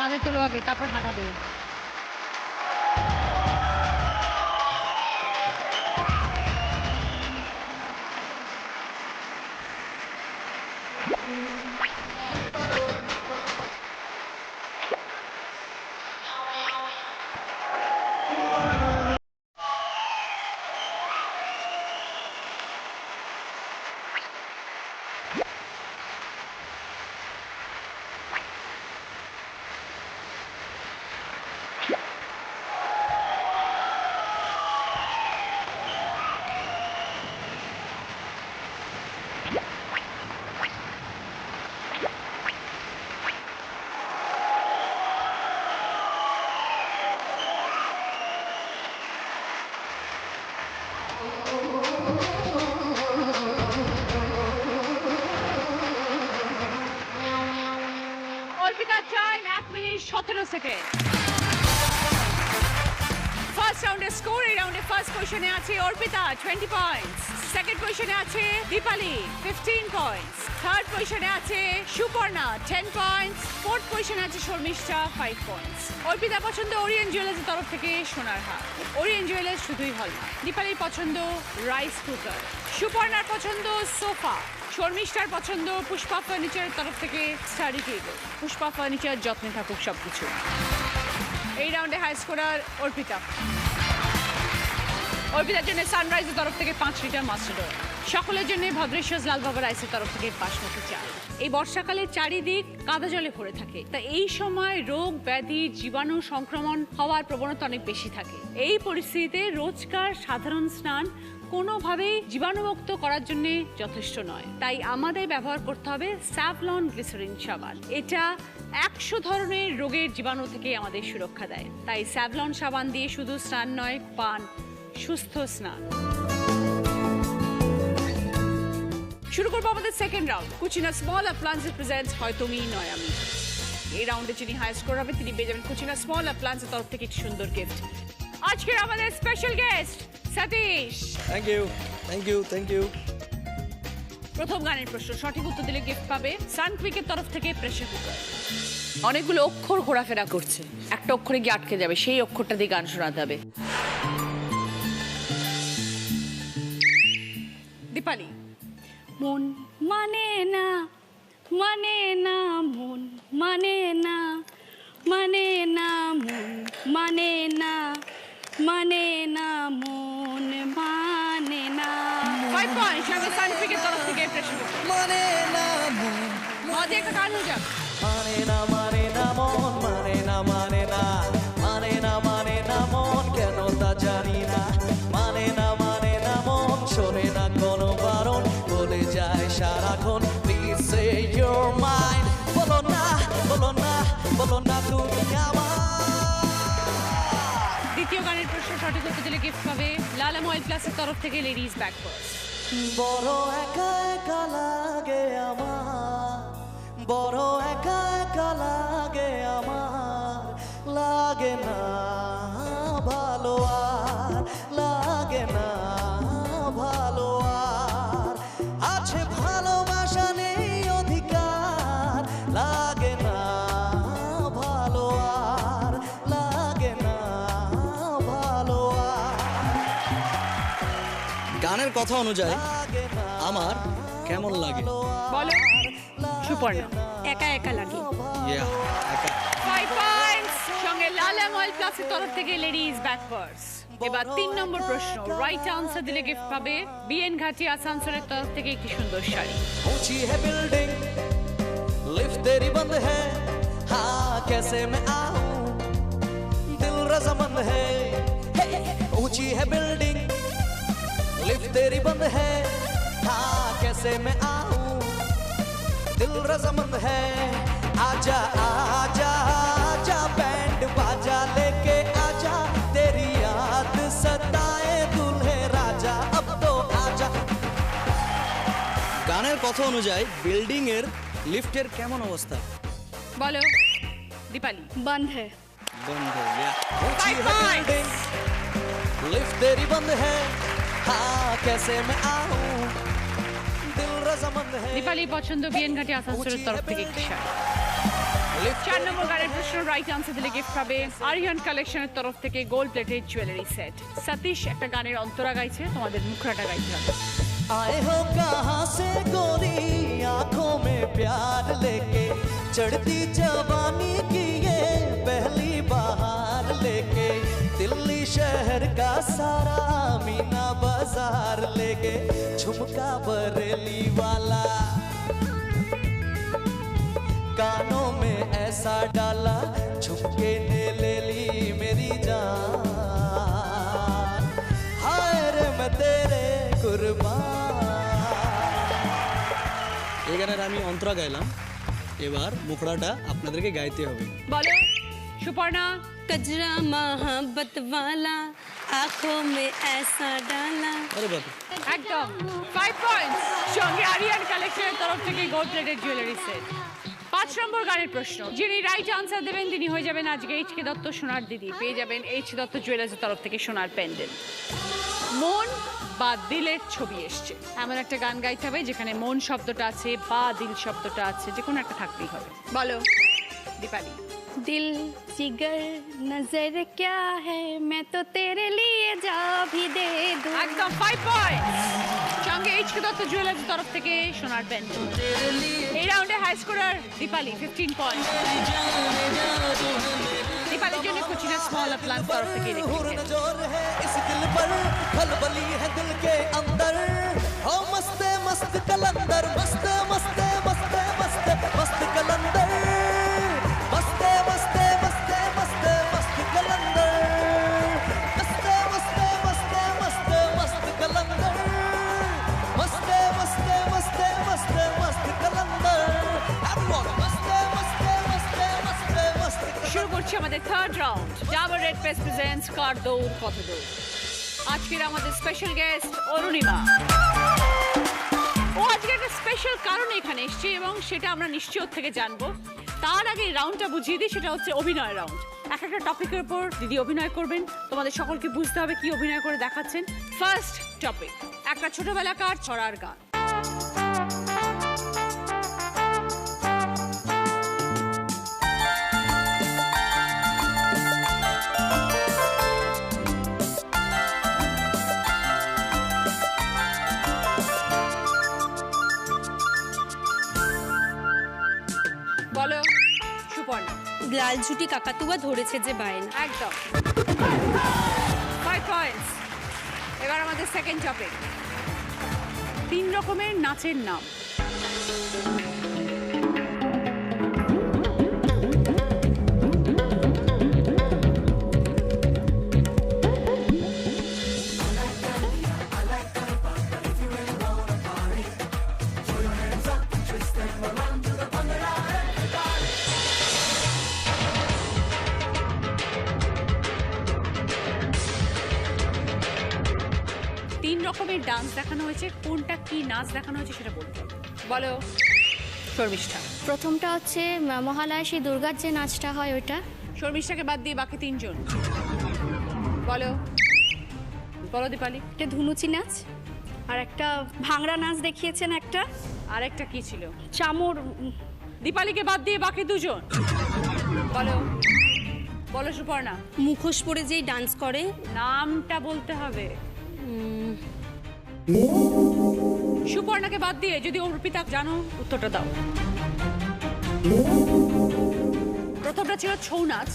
আগে তোলো আগে, তারপর হাঁটা দেবে। Arpita time 1 minute 17 second. First রাউন্ডের স্কোর, এই রাউন্ডে ফার্স্ট পজিশনে আছে অর্পিতা 20 পয়েন্টস, সেকেন্ড পজিশনে আছে দীপালি 15 পয়েন্টস, থার্ড পজিশনে আছে সুপর্ণা 10 পয়েন্টস, ফোর্থ পজিশনে আছে শর্মিষ্ঠা 5 পয়েন্টস। অর্পিতা পছন্দ ওরিয়েন্ট জুয়েলার্সের তরফ থেকে সোনার হার, ওরিয়েন্ট জুয়েলার্স শুধুই হলমার্ক। দীপালির পছন্দ রাইস কুকার, সুপর্ণার পছন্দ সোফা, শর্মিষ্ঠার পছন্দ পুষ্পা ফার্নিচারের তরফ থেকে স্টাডি টেবিল। পুষ্পা ফার্নিচার, যত্নে থাকুক সবকিছু। এই রাউন্ডে হাই স্কোরার অর্পিতা। অর্পিতার জন্য সানরাইজের তরফ থেকে 5 লিটার মাস্টার্ড, সকলের জন্য ভদ্রেশ্বর লাল বাবা রাইসের তরফ থেকে বাসমতি চাল। এই বর্ষাকালে চারিদিক কাদা জলে ভরে থাকে, তা এই সময় রোগ ব্যাধি জীবাণু সংক্রমণ হওয়ার প্রবণতা অনেক বেশি থাকে। এই পরিস্থিতিতে রোজকার সাধারণ স্নান কোনোভাবেই জীবাণুমুক্ত করার জন্য যথেষ্ট নয়, তাই আমাদের ব্যবহার করতে হবে স্যাভলন গ্লিসারিন সাবান। এটা 100 ধরনের রোগের জীবাণু থেকে আমাদের সুরক্ষা দেয়, তাই স্যাভলন সাবান দিয়ে শুধু স্নান নয়, পান সুস্থ স্নান। শুরু করবো আমাদের second round. Kutchina small appliances presents হয় তুমি নয় আমি। এই রাউন্ডে যিনি হাই স্কোর হবে তিনি পেয়ে যাবেন কুচিনা স্মল অ্যাপ্লায়েন্সের তরফ থেকে একটি সুন্দর গিফট। আজকের আমাদের special guest Satish. Thank you, thank you, thank you. প্রথম গানের প্রশ্ন সঠিক উত্তর দিলে গিফট পাবে সানকুইকের তরফ থেকে প্রেসার কুকার। অনেকগুলো অক্ষর ঘোরাফেরা করছে, একটা অক্ষরে গিয়ে আটকে যাবে, সেই অক্ষরটা দিয়ে গান শোনাতে হবে। দীপালি। মন মানে না, মানে না, মন মানে না, মানে না, মন মানে না, মানে না, মন মানে না। 5 পয়েন্ট সঙ্গে সানকুইকের তরফ থেকে প্রেসার কুকার। মানে না মন, মজা একটা গান হয়ে যাক। মানে না মন, মানে না, মানে না, মানে না, মানে না মন, কেন তা জানি না। মানে না মন, শোনে না কোনো বারণ, বলে যায় সারাক্ষণ প্লিজ সে ইউর মাইন্ড। বলো না, বলো না, বলো না তুমি আমার। দ্বিতীয় গানের প্রশ্ন সঠিক উত্তর দিলে গিফট পাবে লালা ময়েল প্লাসের তরফ থেকে লেডিস ব্যাক পার্স। বড় একা একা লাগে আমার, বড় একা একা লাগে আমার, লাগে না ভালো আর, লাগে না ভালো আর, আছে ভালোবাসা নেই অধিকার, লাগে না ভালো আর, লাগে না ভালো আর। গানের কথা অনুযায়ী আমার কেমন লাগে বলো সুপর্ণা। একা একা লাগে। 5 পয়েন্টস সঙ্গে লালা ময়েল প্লাসের তরফ থেকে লেডিস ব্যাক পার্স। এবার 3 নম্বর প্রশ্ন, রাইট আনসার দিলে গিফট পাবে বিএন ঘাটি আসানসোলের তরফ থেকে একটি সুন্দর শাড়ি। ऊंची है बिल्डिंग लिफ्ट तेरी बंद है हाँ कैसे मैं आऊं दिल रजामंद है ऊंची है बिल्डिंग लिफ्ट तेरी बंद है हाँ कैसे मैं आऊं दिल रजामंद है आजा आजा आजा बैंड बाजा लेके आजा तेरी याद सताए दूल्हे राजा अब तो आजा। গানের কথা অনুযায়ী বিল্ডিং এর লিফটের কেমন অবস্থা? বলো দীপালি। বন্ধ হ্যায়। বন্ধ। ऊंची है बिल्डिंग लिफ्ट तेरी बंद है हाँ कैसे मैं आऊं दिल रजामंद है দীপালি পছন্দ বিএন ঘাটি আসানসোলের তরফ থেকে একটি শাড়ি। 4 নম্বর গানের প্রশ্ন, রাইট আনসার দিলে গিফট পাবে আরিয়ান কালেকশনের তরফ থেকে gold plated jewellery set. Satish একটা গানের অন্তরা গাইছে, তোমাদের মুখরাটা গাইতে হবে। आए हो कहाँ से गोरी आंखों में प्यार लेके चढ़ती जवानी की ये पहली बहार लेके दिल्ली शहर का सारा मीना बाजार लेके झुमका बरेली वाला कानों में ऐसा डाला झुमके ने ले ली मेरी जान हाय रे मैं तेरे कुर्बान। এই গানের আমি অন্তরা গাইলাম, এবার মুখড়াটা আপনাদেরকে গাইতে হবে। বলো সুপর্ণা। कजरा मोहब्बत वाला आंखों में ऐसा डाला। আরে বাবা, একদম 5 পয়েন্টস, সঙ্গে আরিয়ান কালেকশনের তরফ থেকে গোল্ড প্লেটেড জুয়েলারি সেট। 5 নম্বর গানের প্রশ্ন, যিনি রাইট আনসার দেবেন তিনি হয়ে যাবেন আজকে এইচ.কে দত্ত সোনার দিদি, পেয়ে যাবেন এইচ দত্ত জুয়েলার্সের তরফ থেকে সোনার প্যান্ডেল। মন বা দিলের ছবি এসছে, এমন একটা গান গাইতে হবে যেখানে মন শব্দটা আছে বা দিল শব্দটা আছে, যে কোনো একটা থাকতেই হবে। বলো দীপালি। दिल जिगर नजर क्या है मैं तो तेरे लिए जा भी दे दूं। একদম 5 পয়েন্টস, সঙ্গে এইচ.কে দত্ত জুয়েলার্সের তরফ থেকে সোনার প্যান্ডেল। এই রাউন্ডে high scorer Deepali 15 point. Deepali जो ने कुछ ना स्मॉल अप्लायंस तरफ से गिरी जोर है इस दिल पर खलबली है दिल के अंदर हो मस्ते मस्त कलंदर मस्ते मस्ते मस्ते मस्ते मस्त कलंदर मस्ते मस्ते मस्ते मस्ते मस्त कलंदर मस्ते मस्ते मस्ते मस्ते मस्त कलंदर मस्ते मस्ते मस्ते मस्ते मस्त कलंदर everyone मस्ते मस्ते मस्ते मस्ते मस्त শুরু করছি আমাদের third round. Dabur red paste presents কার দৌড় কত দৌড়। আজকের আমাদের স্পেশাল গেস্ট অরুণিমা। ও আজকে একটা স্পেশাল কারণে এখানে এসেছে এবং সেটা আমরা নিশ্চয় ওর থেকে জানবো। তার আগে রাউন্ডটা বুঝিয়ে দিই, সেটা হচ্ছে অভিনয় রাউন্ড। এক একটা টপিকের উপর দিদি অভিনয় করবেন, তোমাদের সকলকে বুঝতে হবে কি অভিনয় করে দেখাচ্ছেন। ফার্স্ট টপিক, একটা ছোটবেলাকার ছড়ার গান। বলো সুপর্ণা। লাল ঝুটি কাকাতুয়া ধরেছে যে বাইন। একদম 5 পয়েন্টস। এবার আমাদের সেকেন্ড টপিক, 3 রকমের নাচের নাম। রকমের ডান্স দেখানো হয়েছে, কোনটা কি নাচ দেখানো হয়েছে সেটা বলতে হবে। বলো শর্মিষ্ঠা। প্রথমটা হচ্ছে মহালয়া সেই দুর্গার যে নাচটা হয় ওইটা। শর্মিষ্ঠাকে বাদ দিয়ে বাকি 3 জন বলো। বলো দীপালি। একটা ধুনুচি নাচ, আর একটা ভাংড়া নাচ দেখিয়েছেন একটা, আর একটা কি ছিল? চামর। দীপালিকে বাদ দিয়ে বাকি 2 জন বলো। বলো সুপর্ণা। মুখোশ পরে যেই ডান্স করে, নামটা বলতে হবে। সুপর্ণাকে বাদ দিয়ে যদি অর্পিতা জানো উত্তরটা দাও। প্রথমটা ছিল ছৌ নাচ,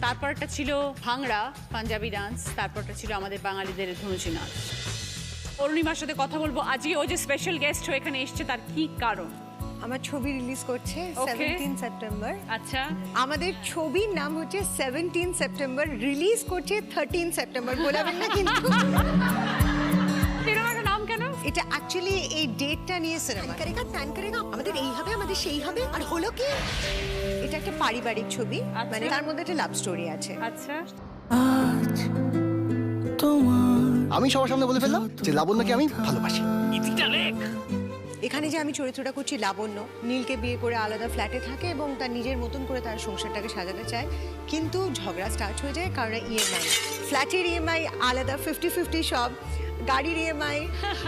তারপরটা ছিল ভাংড়া পাঞ্জাবি ডান্স, তারপরটা ছিল আমাদের বাঙালিদের ধনুচি নাচ। অরুণিমার সাথে কথা বলবো আজকে ও যে স্পেশাল গেস্ট হয়ে এখানে এসছে তার কি কারণ। আমার ছবি রিলিজ করছে 17 সেপ্টেম্বর। আচ্ছা, আমাদের ছবির নাম হচ্ছে 17 সেপ্টেম্বর, রিলিজ করছে 13 সেপ্টেম্বর। বলবেন না কিন্তু এরকম একটা নাম কেন? এটা অ্যাকচুয়ালি এই ডেটটা নিয়ে সিনেমা করেগা প্ল্যান করেগা, আমাদের এই হবে আমাদের সেই হবে, আর হলো কি এটা একটা পারিবারিক ছবি, মানে তার মধ্যে একটা লাভ স্টোরি আছে। আচ্ছা, আমি সবার সামনে বলে ফেললাম যে লাবণ্যকে আমি ভালোবাসি। এখানে যে আমি চরিত্রটা করছি লাবণ্য, নীলকে বিয়ে করে আলাদা ফ্ল্যাটে থাকে এবং তার নিজের মতন করে তার সংসারটাকে সাজাতে চায়, কিন্তু ঝগড়া স্টার্ট হয়ে যায় কারণ ইএমআই, ফ্ল্যাটের ইএমআই আলাদা 50-50 সব, গাড়ির ইএমআই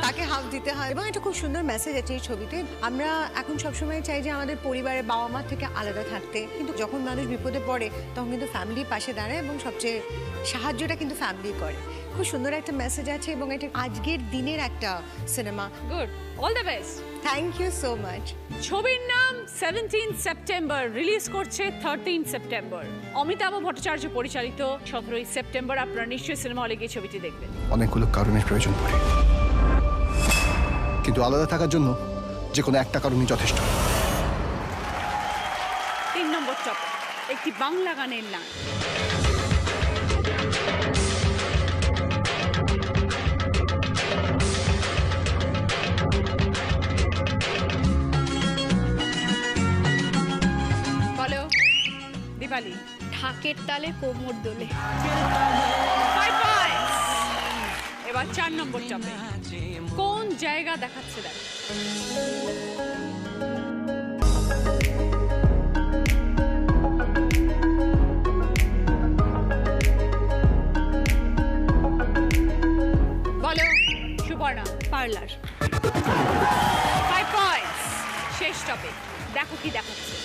তাকে হাফ দিতে হয়। এবং এটা খুব সুন্দর মেসেজ আছে এই ছবিতে। আমরা এখন সবসময় চাই যে আমাদের পরিবারের বাবা মা থেকে আলাদা থাকতে, কিন্তু যখন মানুষ বিপদে পড়ে তখন কিন্তু ফ্যামিলির পাশে দাঁড়ায় এবং সবচেয়ে সাহায্যটা কিন্তু ফ্যামিলি করে। খুব সুন্দর একটা মেসেজ আছে এবং এটা আজকের দিনের একটা cinema. Good, all the best. Thank you so much. ছবির নাম 17 সেপ্টেম্বর, রিলিজ করছে 13 সেপ্টেম্বর। অমিতাভ ভট্টাচার্য পরিচালিত 17 সেপ্টেম্বর। আপনারা নিশ্চয়ই সিনেমা হলে গিয়ে ছবিটি দেখবেন। অনেকগুলো কারণের প্রয়োজন পড়ে, কিন্তু আলাদা থাকার জন্য যে কোনো একটা কারণই যথেষ্ট। 3 নম্বর টপিক, একটি বাংলা গানের নাম। বলো দীপালি। ঢাকের তালে কোমর দোলে। 5 পয়েন্টস। এবার 4 নম্বর টপিক, কোন জায়গা দেখাচ্ছে দেখ। বলো সুবর্ণা। পার্লার। 5 পয়েন্টস। শেষ টপিক, দেখো কি দেখাচ্ছে।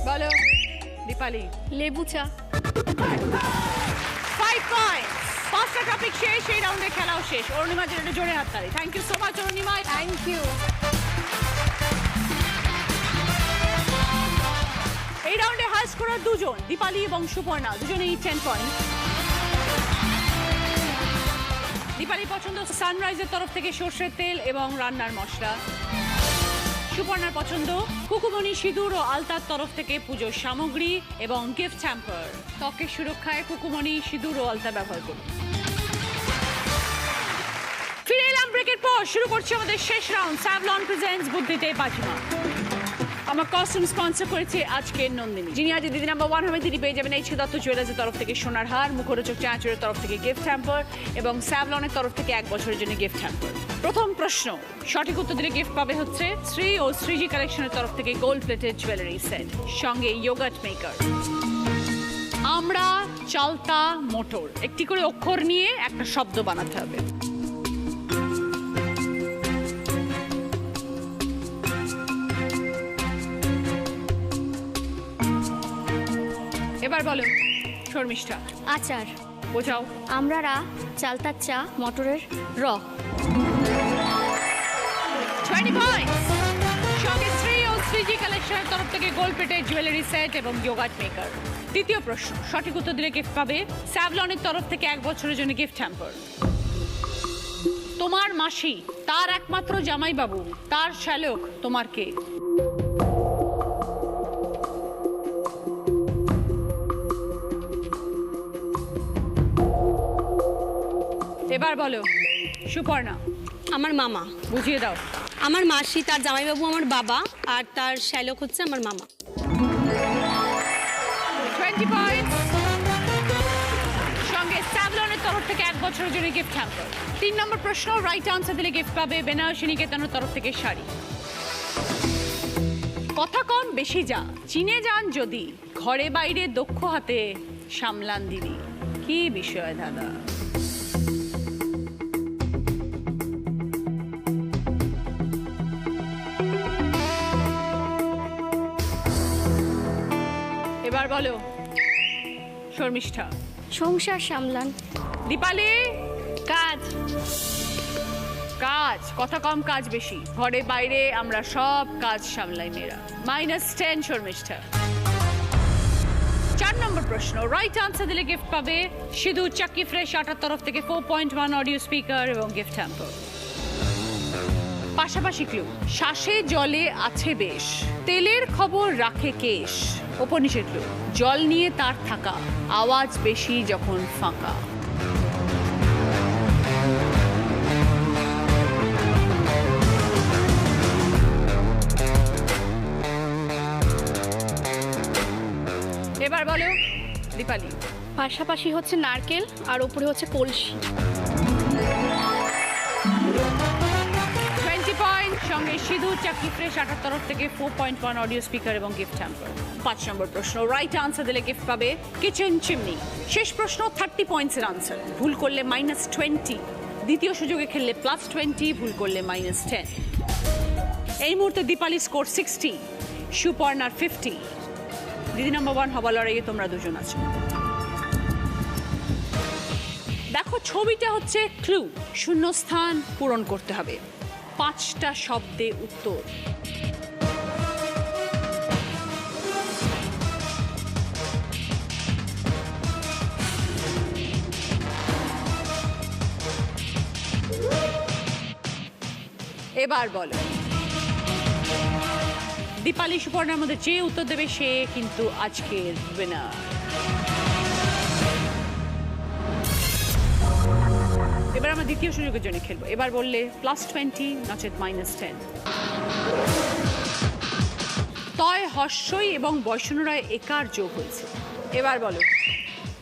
বলো দীপালি। লেবু চা। 5 পয়েন্টস। 5টা টপিক শেষ, এই রাউন্ডে খেলাও শেষ। অরুণিমার জন্য জোরে হাততালি। Thank you so much Arunima. Thank you. এই রাউন্ডে হাই স্কোরার দুজন, দীপালি এবং সুপর্ণা, দুজনেই 10 পয়েন্ট। দীপালি পছন্দ সানরাইজের তরফ থেকে সর্ষের তেল এবং রান্নার মশলা। সুপর্ণার পছন্দ কুকুমনি সিঁদুর ও আলতার তরফ থেকে পুজোর সামগ্রী এবং গিফট হ্যাম্পার। ত্বকের সুরক্ষায় কুকুমনি সিঁদুর ও আলতা ব্যবহার করুন। ফিরে এলাম ব্রেকের পর, শুরু করছি আমাদের শেষ রাউন্ড। স্যাভলন প্রেজেন্টস বুদ্ধিতে বাজিমা। আমার কস্টিউম স্পন্সর করেছে আজকের নন্দিনী, যিনি আজ দিদি নাম্বার 1 হবে। তিনি পেয়ে যাবেন এইচ দত্ত জুয়েলার্সের তরফ থেকে সোনার হার, মুখরোচক চাঁচুরের তরফ থেকে গিফট হ্যাম্পার এবং স্যাভলনের তরফ থেকে 1 বছরের জন্য গিফট হ্যাম্পার। প্রথম প্রশ্ন, সঠিক উত্তর দিলে গিফট পাবে হচ্ছে শ্রী ও শ্রীজি কালেকশনের তরফ থেকে গোল্ড প্লেটেড জুয়েলারি সেট, সঙ্গে ইয়োগাট মেকার। আমরা, চালতা, মোটর, একটি করে অক্ষর নিয়ে একটা শব্দ বানাতে হবে। এবার বলো শর্মিষ্ঠা। আচার। বোঝাও। আমরা রা, চালতার চা, মটরের র। 20 পয়েন্টস। সঙ্গে শ্রী ও শ্রীজি কালেকশনের তরফ থেকে গোল্ড প্লেটেড জুয়েলারি সেট এবং ইয়োগাট মেকার। দ্বিতীয় প্রশ্ন, সঠিক উত্তর দিলে গিফট পাবে স্যাভলনের তরফ থেকে 1 বছরের জন্য গিফট হ্যাম্পার। তোমার মাসি, তার একমাত্র জামাইবাবু, তার শ্যালক তোমার কে? এবার বলো সুপর্ণা। আমার মামা। বুঝিয়ে দাও। আমার মাসি, তার জামাইবাবু আমার বাবা, আর তার শ্যালক হচ্ছে আমার মামা। 20 পয়েন্টস। সঙ্গে স্যাভলনের তরফ থেকে 1 বছরের জন্য গিফট হ্যাম্পার। 3 নম্বর প্রশ্ন, রাইট আনসার দিলে গিফট পাবে বেনারসি নিকেতনের তরফ থেকে শাড়ি। কথা কম বেশি যা, চিনে যান যদি, ঘরে বাইরে দক্ষ হাতে সামলান দিদি। কি বিষয় দাদা? বলো শর্মিষ্ঠা। সংসার সামলান। দীপালি। কাজ। কাজ কথা কম কাজ বেশি, ঘরে বাইরে আমরা সব কাজ সামলাই মেয়েরা। -10 শর্মিষ্ঠা। 4 নম্বর প্রশ্ন, রাইট আনসার দিলে গিফট পাবে সিধু চাকি ফ্রেশ আটার তরফ থেকে 4.1 অডিও স্পিকার এবং গিফট হ্যাম্পার। পাশাপাশি ক্লু, শ্বাসে জলে আছে বেশ, তেলের খবর রাখে কেশ। উপনিষদ ক্লু, জল নিয়ে তার থাকা, আওয়াজ বেশি যখন ফাঁকা। এবার বলো দীপালি। পাশাপাশি হচ্ছে নারকেল আর উপরে হচ্ছে কলসি। 20 পয়েন্ট, সঙ্গে সিধু চাকি ফ্রেশ আটার তরফ থেকে 4.1 অডিও স্পিকার এবং গিফট হ্যাম্পার। 5 নম্বর প্রশ্ন, রাইট আনসার দিলে গিফট পাবে কিচেন চিমনি। শেষ প্রশ্ন 30 পয়েন্টসের আনসার, ভুল করলে -20, দ্বিতীয় সুযোগে খেললে +20, ভুল করলে -10। এই মুহূর্তে দীপালি স্কোর 60, সুপর্ণার 50। দিদি নম্বর 1 হবার লড়াইয়ে তোমরা দুজন আছো। দেখো ছবিটা হচ্ছে ক্লু, শূন্যস্থান পূরণ করতে হবে, 5টা শব্দে উত্তর। এবার বলো দীপালি সুপর্ণার মধ্যে যে উত্তর দেবে সে কিন্তু আজকের উইনার। এবার আমরা দ্বিতীয় সুযোগের জন্য খেলবো। এবার বললে +20, নচেত -10। তয় হর্ষই এবং বৈষ্ণরায় একার যোগ হয়েছে। এবার বলো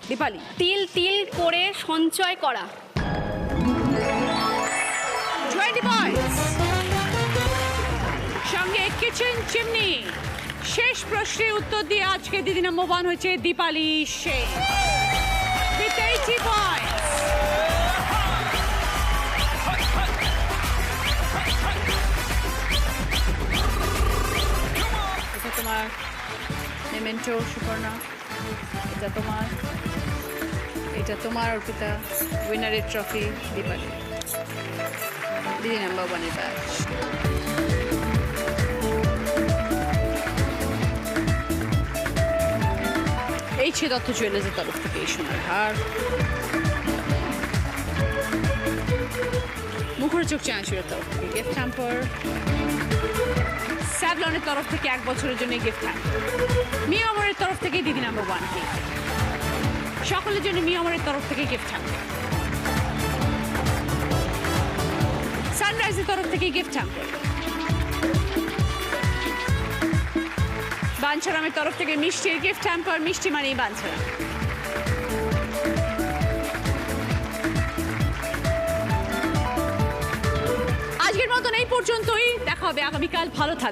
দীপালি। তিল তিল করে সঞ্চয় করা। 20 পয়েন্টস, সঙ্গে কিচেন চিমনি। শেষ প্রশ্নের উত্তর দিয়ে আজকে দিদি নম্বর 1 হয়েছে দীপালি শেখ, 80 পয়েন্টস। এটা তোমার মেমেন্টো সুপর্ণা, এটা তোমার, এটা তোমার অর্পিতা, উইনারের ট্রফি দীপালি, দিদি নম্বর 1-এর ব্যাচ। এই ছিল দত্ত জুয়েলার্সের তরফ থেকে এই সোনার হার। মুখরোচক চানাচুরের তরফ থেকে গিফট হ্যাম্পার, স্যাভলনের তরফ থেকে 1 বছরের জন্য গিফট হ্যাম্পার, মিয়া আমরের তরফ থেকে দিদি নম্বর 1 কেক, সকলের জন্য মিয়া আমরের তরফ থেকে গিফট হ্যাম্পার, সানরাইজের তরফ থেকে গিফট হ্যাম্পার, বাঞ্ছারামের তরফ থেকে মিষ্টির গিফট হ্যাম্পার, মিষ্টি মানেই বাঞ্ছারাম। আজকের মতন এই পর্যন্তই, দেখা হবে আগামীকাল। ভালো থাকবে।